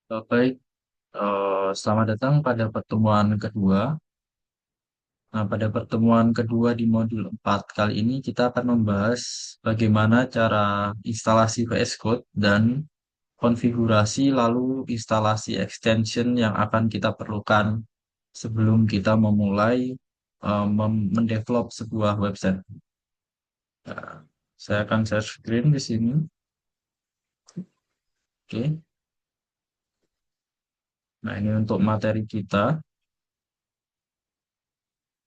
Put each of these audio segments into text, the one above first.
Baik, selamat datang pada pertemuan kedua. Nah, pada pertemuan kedua di modul 4 kali ini kita akan membahas bagaimana cara instalasi VS Code dan konfigurasi lalu instalasi extension yang akan kita perlukan sebelum kita memulai mendevelop sebuah website. Nah, saya akan share screen di sini. Oke. Nah, ini untuk materi kita.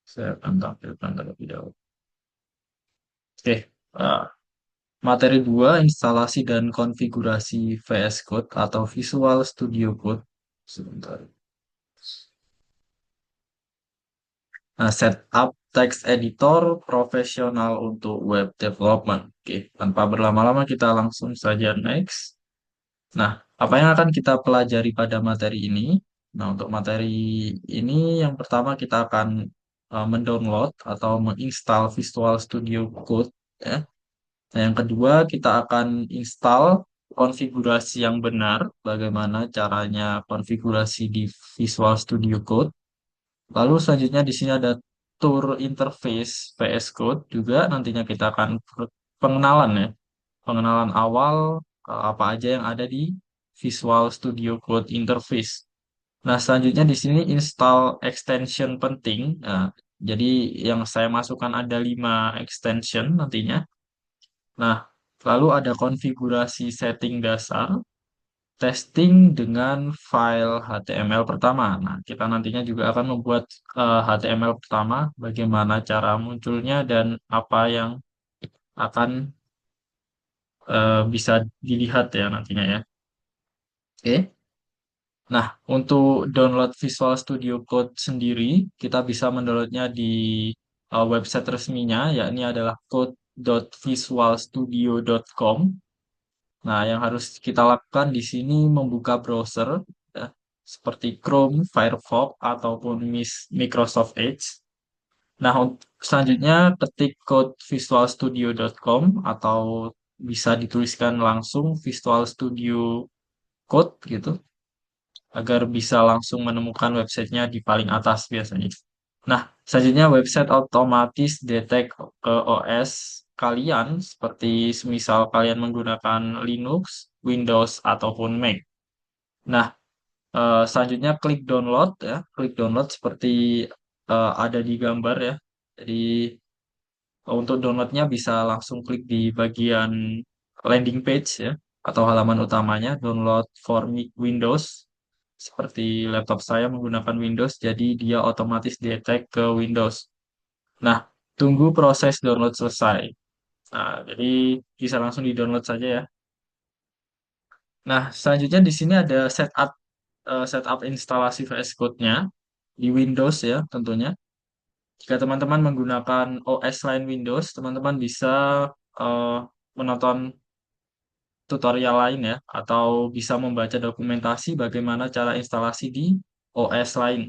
Saya akan tampilkan terlebih dahulu. Oke. Nah, materi 2, instalasi dan konfigurasi VS Code atau Visual Studio Code. Sebentar. Nah, setup text editor profesional untuk web development. Oke, tanpa berlama-lama kita langsung saja next. Nah, apa yang akan kita pelajari pada materi ini? Nah, untuk materi ini yang pertama kita akan mendownload atau menginstal Visual Studio Code, ya. Nah, yang kedua, kita akan install konfigurasi yang benar, bagaimana caranya konfigurasi di Visual Studio Code. Lalu selanjutnya di sini ada tour interface VS Code juga nantinya kita akan pengenalan ya, pengenalan awal apa aja yang ada di Visual Studio Code interface. Nah, selanjutnya di sini install extension penting. Nah, jadi yang saya masukkan ada 5 extension nantinya. Nah, lalu ada konfigurasi setting dasar, testing dengan file HTML pertama. Nah, kita nantinya juga akan membuat HTML pertama, bagaimana cara munculnya dan apa yang akan bisa dilihat ya nantinya ya. Oke. Nah, untuk download Visual Studio Code sendiri, kita bisa mendownloadnya di website resminya, yakni adalah code.visualstudio.com. Nah, yang harus kita lakukan di sini membuka browser ya, seperti Chrome, Firefox, ataupun Microsoft Edge. Nah, selanjutnya ketik code visualstudio.com atau bisa dituliskan langsung Visual Studio Code gitu, agar bisa langsung menemukan websitenya di paling atas biasanya. Nah, selanjutnya website otomatis detect ke OS kalian seperti semisal kalian menggunakan Linux, Windows ataupun Mac. Nah, selanjutnya klik download ya, klik download seperti ada di gambar ya. Jadi untuk downloadnya bisa langsung klik di bagian landing page ya atau halaman utamanya download for Windows. Seperti laptop saya menggunakan Windows, jadi dia otomatis detect ke Windows. Nah, tunggu proses download selesai. Nah, jadi bisa langsung di-download saja ya. Nah, selanjutnya di sini ada setup instalasi VS Code-nya di Windows ya tentunya. Jika teman-teman menggunakan OS lain Windows, teman-teman bisa eh, menonton tutorial lain ya atau bisa membaca dokumentasi bagaimana cara instalasi di OS lain.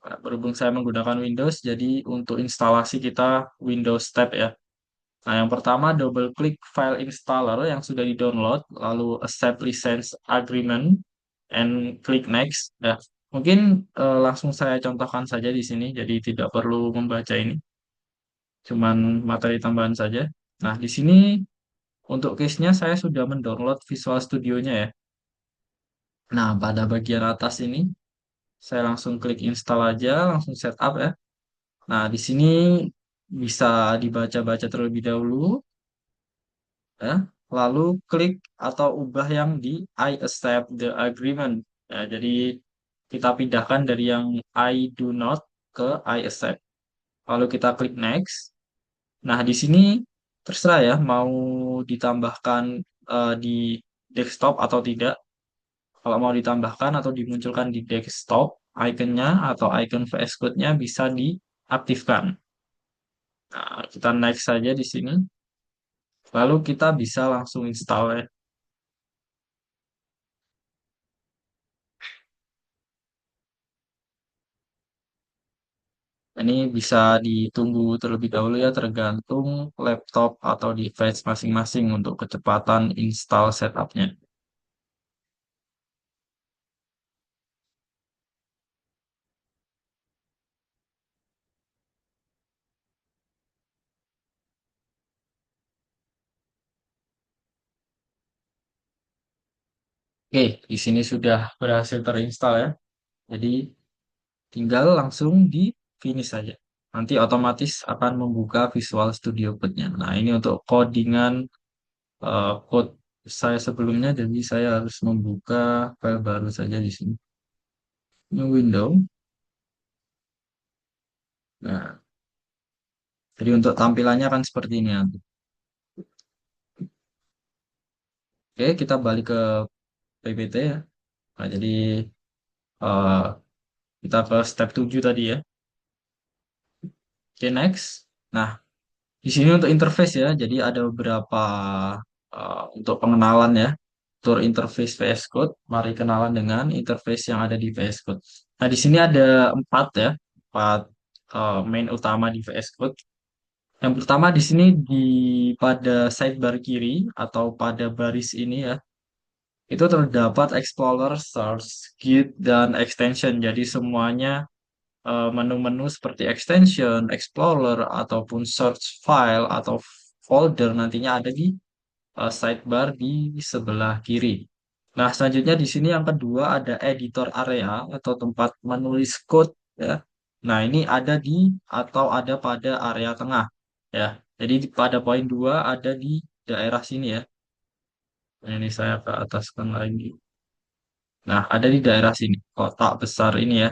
Nah, berhubung saya menggunakan Windows, jadi untuk instalasi kita Windows Tab ya. Nah, yang pertama double klik file installer yang sudah di-download, lalu accept license agreement and klik next. Ya, mungkin langsung saya contohkan saja di sini, jadi tidak perlu membaca ini, cuman materi tambahan saja. Nah, di sini untuk case-nya saya sudah mendownload Visual Studio-nya ya. Nah, pada bagian atas ini saya langsung klik install aja, langsung setup ya. Nah, di sini bisa dibaca-baca terlebih dahulu ya. Lalu klik atau ubah yang di I accept the agreement. Ya, jadi kita pindahkan dari yang I do not ke I accept. Lalu kita klik next. Nah, di sini terserah ya mau ditambahkan di desktop atau tidak. Kalau mau ditambahkan atau dimunculkan di desktop, ikonnya atau icon VS Code-nya bisa diaktifkan. Nah, kita next saja di sini. Lalu kita bisa langsung install ya. Ini bisa ditunggu terlebih dahulu ya, tergantung laptop atau device masing-masing untuk kecepatan install setupnya. Oke, di sini sudah berhasil terinstall ya. Jadi tinggal langsung di finish saja. Nanti otomatis akan membuka Visual Studio Code-nya. Nah, ini untuk codingan code saya sebelumnya, jadi saya harus membuka file baru saja di sini. New window. Nah, jadi untuk tampilannya kan seperti ini nanti. Oke, kita balik ke PPT ya. Nah, jadi eh, kita ke step 7 tadi ya. Oke, next. Nah, di sini untuk interface ya. Jadi ada beberapa untuk pengenalan ya. Tour interface VS Code. Mari kenalan dengan interface yang ada di VS Code. Nah, di sini ada empat ya. Empat main utama di VS Code. Yang pertama di sini pada sidebar kiri atau pada baris ini ya, itu terdapat Explorer, Search, Git, dan Extension. Jadi semuanya menu-menu seperti Extension, Explorer, ataupun Search File atau folder nantinya ada di sidebar di sebelah kiri. Nah, selanjutnya di sini yang kedua ada editor area atau tempat menulis code ya. Nah, ini ada di atau ada pada area tengah ya. Jadi pada poin 2 ada di daerah sini ya. Nah, ini saya ke ataskan lagi. Nah, ada di daerah sini, kotak besar ini ya.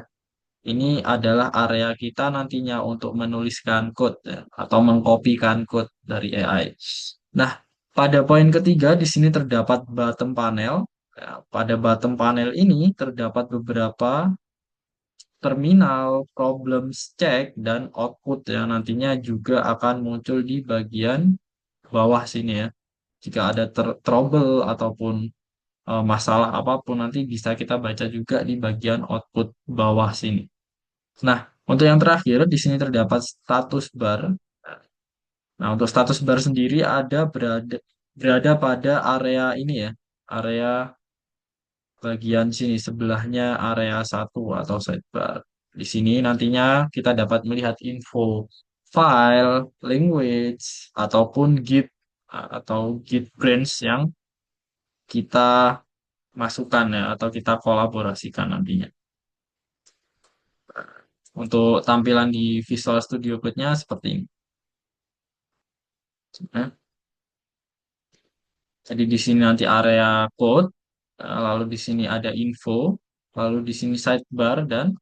Ini adalah area kita nantinya untuk menuliskan code ya, atau mengkopikan code dari AI. Nah, pada poin ketiga di sini terdapat bottom panel. Ya, pada bottom panel ini terdapat beberapa terminal, problems check, dan output yang nantinya juga akan muncul di bagian bawah sini ya. Jika ada trouble ataupun masalah apapun nanti bisa kita baca juga di bagian output bawah sini. Nah, untuk yang terakhir di sini terdapat status bar. Nah, untuk status bar sendiri ada berada pada area ini ya, area bagian sini sebelahnya area satu atau sidebar. Di sini nantinya kita dapat melihat info file, language, ataupun Git atau Git branch yang kita masukkan ya atau kita kolaborasikan nantinya. Untuk tampilan di Visual Studio Code-nya seperti ini. Nah, jadi di sini nanti area code, lalu di sini ada info, lalu di sini sidebar dan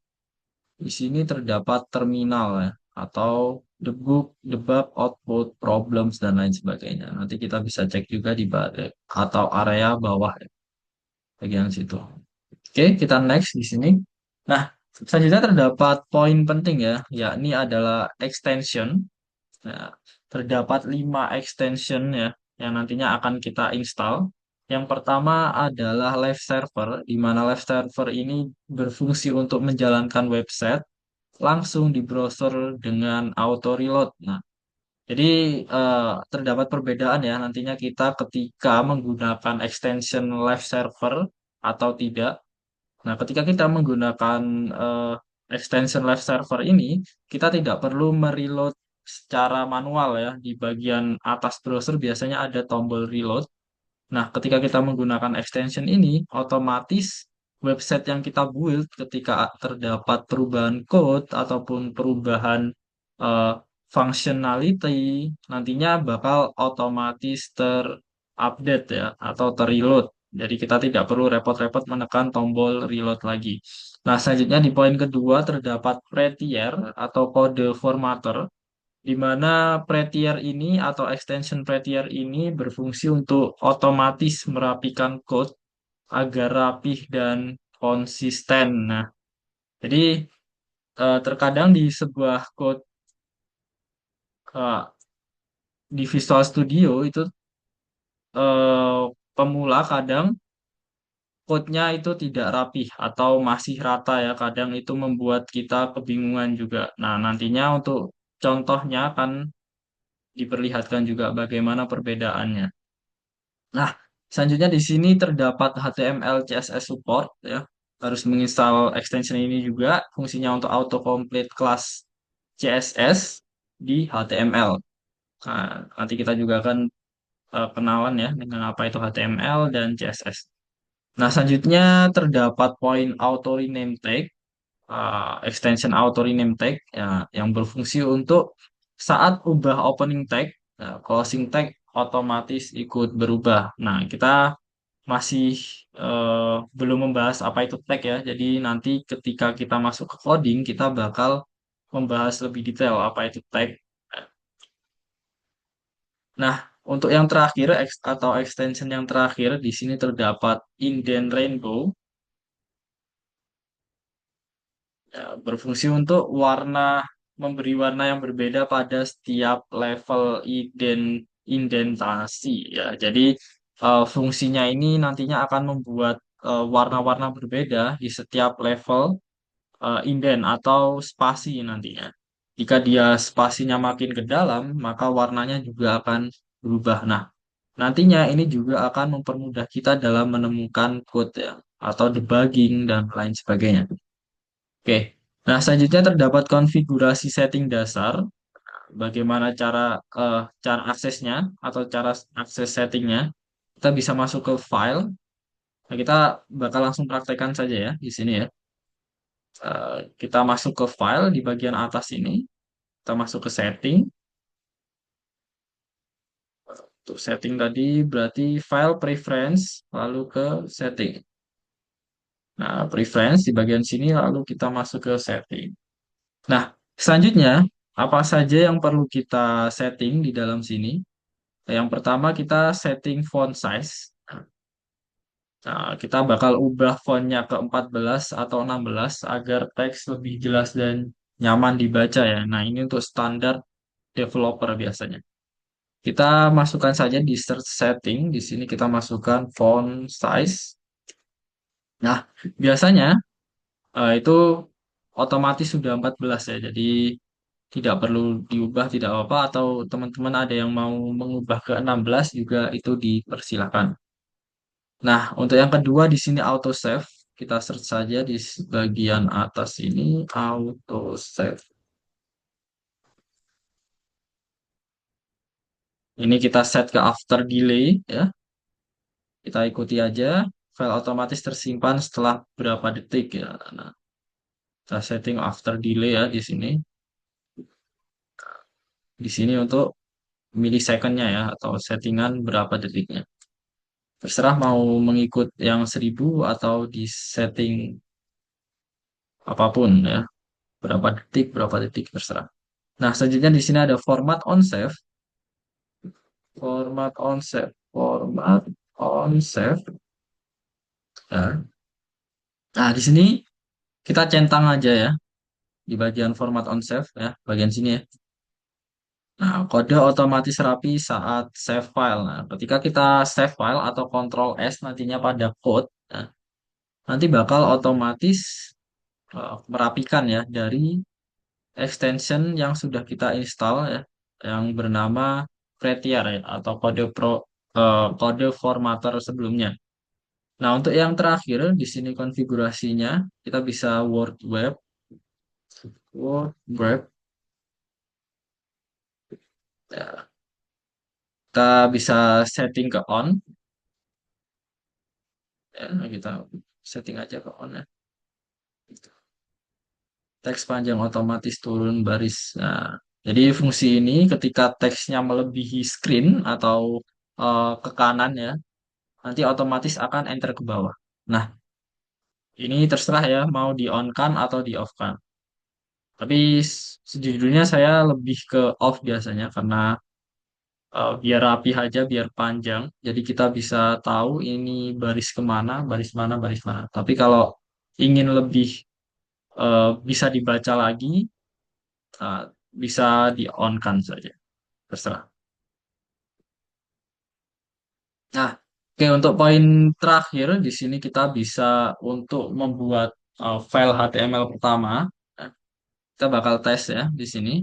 di sini terdapat terminal ya atau debug, debug, output, problems dan lain sebagainya. Nanti kita bisa cek juga di atau area bawah ya, bagian situ. Oke, kita next di sini. Nah, selanjutnya terdapat poin penting ya, yakni adalah extension. Nah, terdapat 5 extension ya yang nantinya akan kita install. Yang pertama adalah live server, di mana live server ini berfungsi untuk menjalankan website langsung di browser dengan auto reload. Nah, jadi terdapat perbedaan ya nantinya kita ketika menggunakan extension live server atau tidak. Nah, ketika kita menggunakan eh, extension live server ini, kita tidak perlu mereload secara manual ya. Di bagian atas browser biasanya ada tombol reload. Nah, ketika kita menggunakan extension ini, otomatis website yang kita build ketika terdapat perubahan code ataupun perubahan eh, functionality, nantinya bakal otomatis terupdate ya atau terreload. Jadi kita tidak perlu repot-repot menekan tombol reload lagi. Nah, selanjutnya di poin kedua terdapat prettier atau kode formatter di mana Prettier ini atau extension Prettier ini berfungsi untuk otomatis merapikan code agar rapih dan konsisten. Nah, jadi terkadang di sebuah code eh, di Visual Studio itu pemula kadang code-nya itu tidak rapih atau masih rata ya. Kadang itu membuat kita kebingungan juga. Nah, nantinya untuk contohnya akan diperlihatkan juga bagaimana perbedaannya. Nah, selanjutnya di sini terdapat HTML CSS support ya. Harus menginstal extension ini juga fungsinya untuk autocomplete kelas CSS di HTML. Nah, nanti kita juga akan kenalan ya dengan apa itu HTML dan CSS. Nah, selanjutnya terdapat poin auto rename tag, extension auto rename tag ya, yang berfungsi untuk saat ubah opening tag, closing tag otomatis ikut berubah. Nah, kita masih belum membahas apa itu tag ya. Jadi nanti ketika kita masuk ke coding, kita bakal membahas lebih detail apa itu tag. Nah, untuk yang terakhir atau extension yang terakhir di sini terdapat indent rainbow, ya, berfungsi untuk memberi warna yang berbeda pada setiap level indentasi ya. Jadi fungsinya ini nantinya akan membuat warna-warna berbeda di setiap level indent atau spasi nantinya. Jika dia spasinya makin ke dalam, maka warnanya juga akan berubah. Nah, nantinya ini juga akan mempermudah kita dalam menemukan code ya, atau debugging dan lain sebagainya. Oke. Nah, selanjutnya terdapat konfigurasi setting dasar. Bagaimana cara aksesnya atau cara akses settingnya. Kita bisa masuk ke file. Nah, kita bakal langsung praktekkan saja ya di sini ya. Kita masuk ke file di bagian atas ini. Kita masuk ke setting. Untuk setting tadi berarti file preference lalu ke setting. Nah, preference di bagian sini lalu kita masuk ke setting. Nah, selanjutnya apa saja yang perlu kita setting di dalam sini? Yang pertama kita setting font size. Nah, kita bakal ubah fontnya ke 14 atau 16 agar teks lebih jelas dan nyaman dibaca ya. Nah, ini untuk standar developer biasanya. Kita masukkan saja di search setting. Di sini kita masukkan font size. Nah, biasanya itu otomatis sudah 14 ya. Jadi tidak perlu diubah, tidak apa-apa. Atau teman-teman ada yang mau mengubah ke 16 juga itu dipersilakan. Nah, untuk yang kedua di sini auto save. Kita search saja di bagian atas ini auto save. Ini kita set ke after delay ya. Kita ikuti aja. File otomatis tersimpan setelah berapa detik ya. Nah, kita setting after delay ya di sini. Di sini untuk milisecondnya ya atau settingan berapa detiknya. Terserah mau mengikut yang 1000 atau di setting apapun ya. Berapa detik terserah. Nah, selanjutnya di sini ada format on save. Format on save. Ya. Nah, di sini kita centang aja ya di bagian format on save ya, bagian sini ya. Nah, kode otomatis rapi saat save file. Nah, ketika kita save file atau Ctrl S nantinya pada code, nah, nanti bakal otomatis merapikan ya dari extension yang sudah kita install ya, yang bernama Prettier ya, atau kode formatter sebelumnya. Nah, untuk yang terakhir di sini konfigurasinya kita bisa Word web ya, kita bisa setting ke on ya, nah, kita setting aja ke on ya. Teks panjang otomatis turun baris. Nah, jadi fungsi ini ketika teksnya melebihi screen atau ke kanan ya, nanti otomatis akan enter ke bawah. Nah, ini terserah ya mau di on kan atau di off kan. Tapi sejujurnya saya lebih ke off biasanya karena biar rapi aja, biar panjang. Jadi kita bisa tahu ini baris kemana, baris mana, baris mana. Tapi kalau ingin lebih bisa dibaca lagi, uh, bisa di on kan saja. Terserah. Nah, oke untuk poin terakhir di sini kita bisa untuk membuat file HTML pertama. Nah, kita bakal tes ya di sini.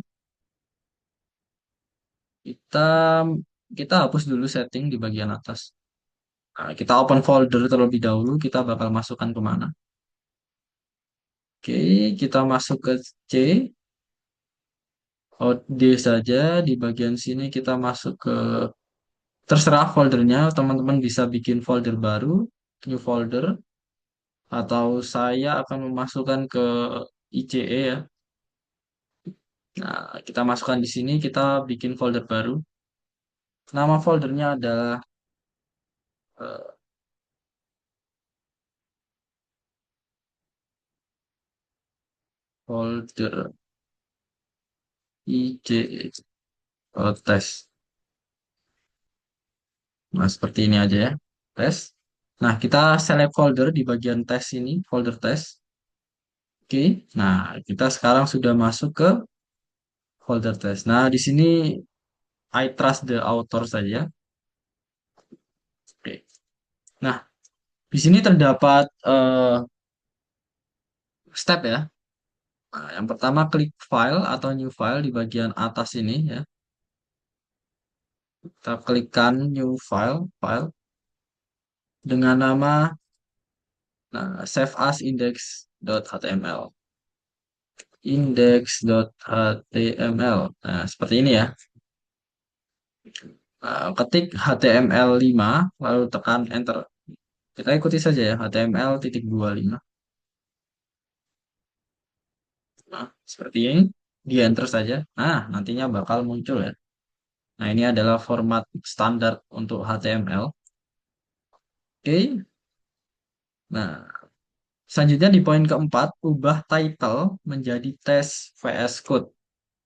Kita kita hapus dulu setting di bagian atas. Nah, kita open folder terlebih dahulu. Kita bakal masukkan kemana? Oke, kita masuk ke C, D saja. Di bagian sini kita masuk ke terserah foldernya. Teman-teman bisa bikin folder baru. new folder, atau saya akan memasukkan ke ICE ya. Nah, kita masukkan di sini, kita bikin folder baru. Nama foldernya adalah eh, folder ICE tes. Nah, seperti ini aja ya, tes. Nah, kita select folder di bagian tes ini, folder tes. Oke, nah kita sekarang sudah masuk ke folder tes. Nah, di sini I trust the author saja. Oke. Nah, di sini terdapat step ya. Nah, yang pertama klik file atau new file di bagian atas ini ya. Kita klikkan new file, file dengan nama save as index.html. Index.html. Nah, seperti ini ya. Ketik HTML5 lalu tekan enter. Kita ikuti saja ya, HTML.25. Nah, seperti ini, di enter saja. Nah, nantinya bakal muncul ya. Nah, ini adalah format standar untuk HTML. Oke. Nah, selanjutnya di poin keempat, ubah title menjadi tes VS Code.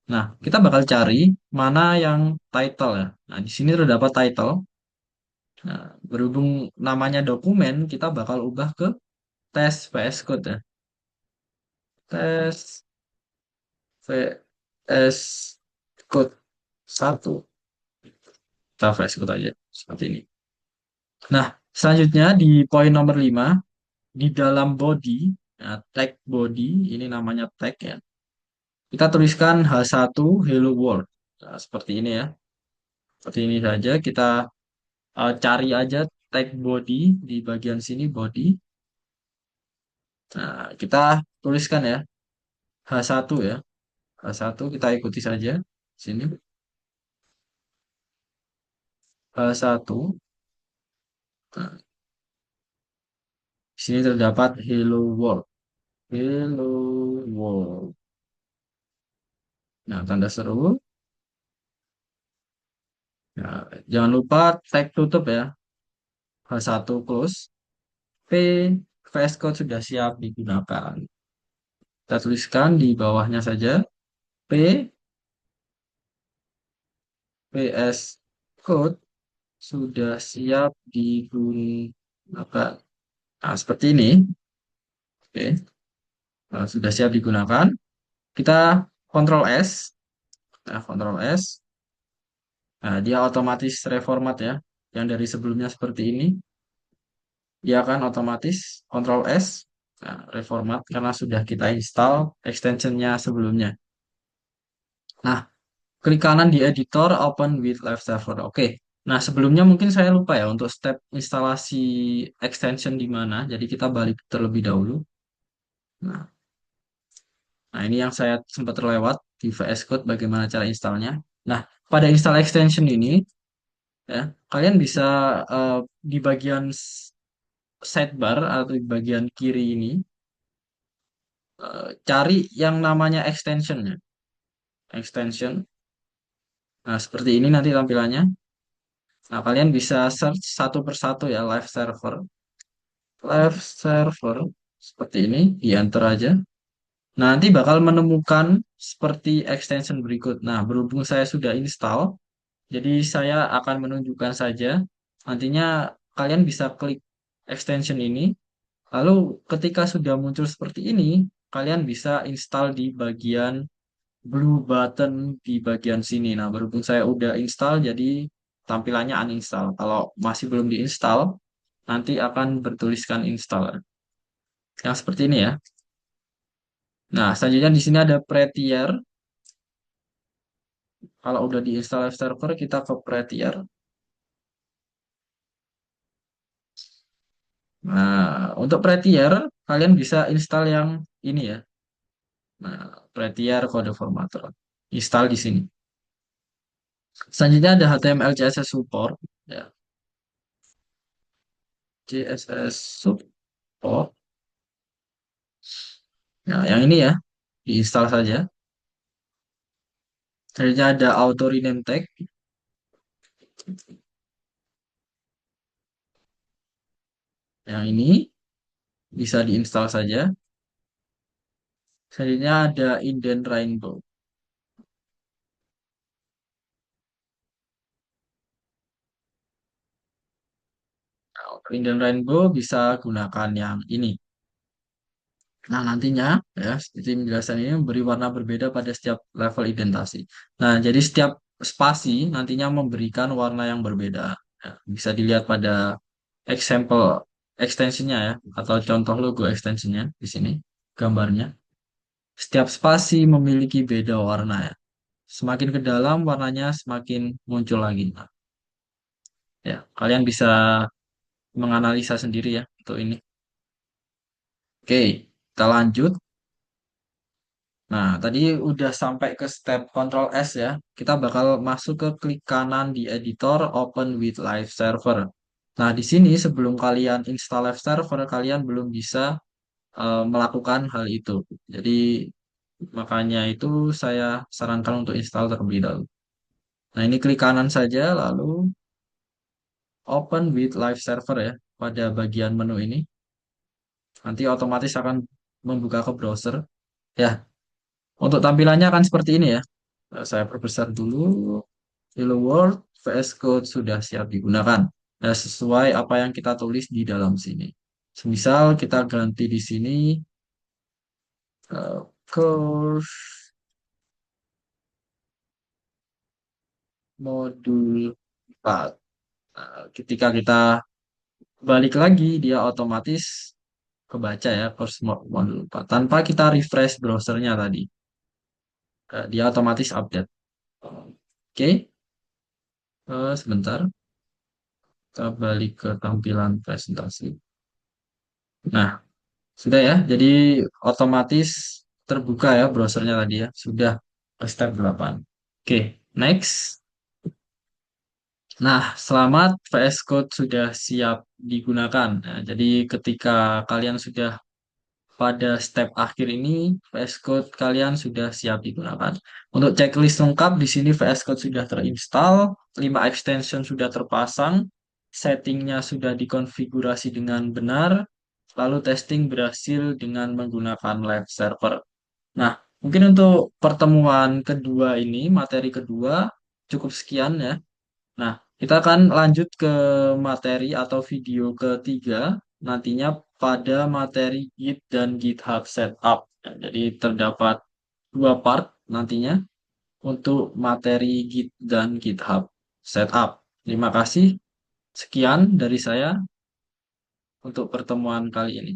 Nah, kita bakal cari mana yang title ya. Nah, di sini terdapat title. Nah, berhubung namanya dokumen, kita bakal ubah ke tes VS Code ya. Tes VS Code 1. Kita VS Code aja. Seperti ini. Nah, selanjutnya di poin nomor 5, di dalam body, nah, tag body, ini namanya tag ya. Kita tuliskan H1 Hello World. Nah, seperti ini ya. Seperti ini saja. Kita cari aja tag body di bagian sini body. Nah, kita tuliskan ya H1 ya. H1 kita ikuti saja. Sini H1. Nah, di sini terdapat Hello World. Hello World. Nah, tanda seru. Nah, jangan lupa tag tutup ya. H1 close. P VS Code sudah siap digunakan. Kita tuliskan di bawahnya saja. P VS Code sudah siap digunakan. Nah, seperti ini. Oke. Nah, sudah siap digunakan. Kita Ctrl S. Nah, Ctrl S. Nah, dia otomatis reformat ya. Yang dari sebelumnya seperti ini. Dia akan otomatis Ctrl S. Nah, reformat karena sudah kita install extensionnya sebelumnya. Nah, klik kanan di editor, open with live server. Oke. Nah, sebelumnya mungkin saya lupa ya untuk step instalasi extension di mana. Jadi kita balik terlebih dahulu. Nah, nah, ini yang saya sempat terlewat di VS Code bagaimana cara installnya. Nah, pada install extension ini ya, kalian bisa di bagian sidebar atau di bagian kiri ini cari yang namanya extensionnya. Extension. Nah, seperti ini nanti tampilannya. Nah, kalian bisa search satu persatu ya live server. Live server seperti ini, di enter aja. Nah, nanti bakal menemukan seperti extension berikut. Nah, berhubung saya sudah install, jadi saya akan menunjukkan saja. Nantinya kalian bisa klik extension ini. Lalu ketika sudah muncul seperti ini, kalian bisa install di bagian blue button di bagian sini. Nah, berhubung saya udah install, jadi tampilannya uninstall. Kalau masih belum diinstal, nanti akan bertuliskan install. Yang seperti ini ya. Nah, selanjutnya di sini ada Prettier. Kalau udah diinstal live server, kita ke Prettier. Nah, untuk Prettier, kalian bisa install yang ini ya. Nah, Prettier Code Formatter. Install di sini. Selanjutnya ada HTML CSS support. Ya. CSS support. Nah, yang ini ya, diinstal saja. Selanjutnya ada auto rename tag. Yang ini bisa diinstal saja. Selanjutnya ada indent rainbow. Nah, untuk indent rainbow bisa gunakan yang ini. Nah, nantinya ya, seperti penjelasan ini memberi warna berbeda pada setiap level indentasi. Nah, jadi setiap spasi nantinya memberikan warna yang berbeda. Ya, bisa dilihat pada example ekstensinya ya, atau contoh logo ekstensinya di sini gambarnya. Setiap spasi memiliki beda warna ya. Semakin ke dalam warnanya semakin muncul lagi. Nah, ya, kalian bisa menganalisa sendiri ya untuk ini. Oke, kita lanjut. Nah, tadi udah sampai ke step Ctrl S ya. Kita bakal masuk ke klik kanan di editor Open with Live Server. Nah, di sini sebelum kalian install Live Server, kalian belum bisa melakukan hal itu. Jadi, makanya itu saya sarankan untuk install terlebih dahulu. Nah, ini klik kanan saja, lalu Open with Live Server ya. Pada bagian menu ini, nanti otomatis akan membuka ke browser. Ya, untuk tampilannya akan seperti ini ya. Saya perbesar dulu. Hello World, VS Code sudah siap digunakan. Nah, sesuai apa yang kita tulis di dalam sini. Semisal kita ganti di sini course modul 4. Nah, ketika kita balik lagi, dia otomatis kebaca ya course modul 4. Tanpa kita refresh browsernya tadi. Dia otomatis update. Oke, sebentar. Kita balik ke tampilan presentasi. Nah, sudah ya, jadi otomatis terbuka ya browsernya tadi ya. Sudah ke step 8. Oke, next. Nah, selamat VS Code sudah siap digunakan. Nah, jadi ketika kalian sudah pada step akhir ini, VS Code kalian sudah siap digunakan. Untuk checklist lengkap, di sini VS Code sudah terinstall, 5 extension sudah terpasang, settingnya sudah dikonfigurasi dengan benar, lalu testing berhasil dengan menggunakan live server. Nah, mungkin untuk pertemuan kedua ini, materi kedua, cukup sekian ya. Nah, kita akan lanjut ke materi atau video ketiga, nantinya pada materi Git dan GitHub Setup. Ya, jadi terdapat dua part nantinya untuk materi Git dan GitHub Setup. Terima kasih. Sekian dari saya untuk pertemuan kali ini.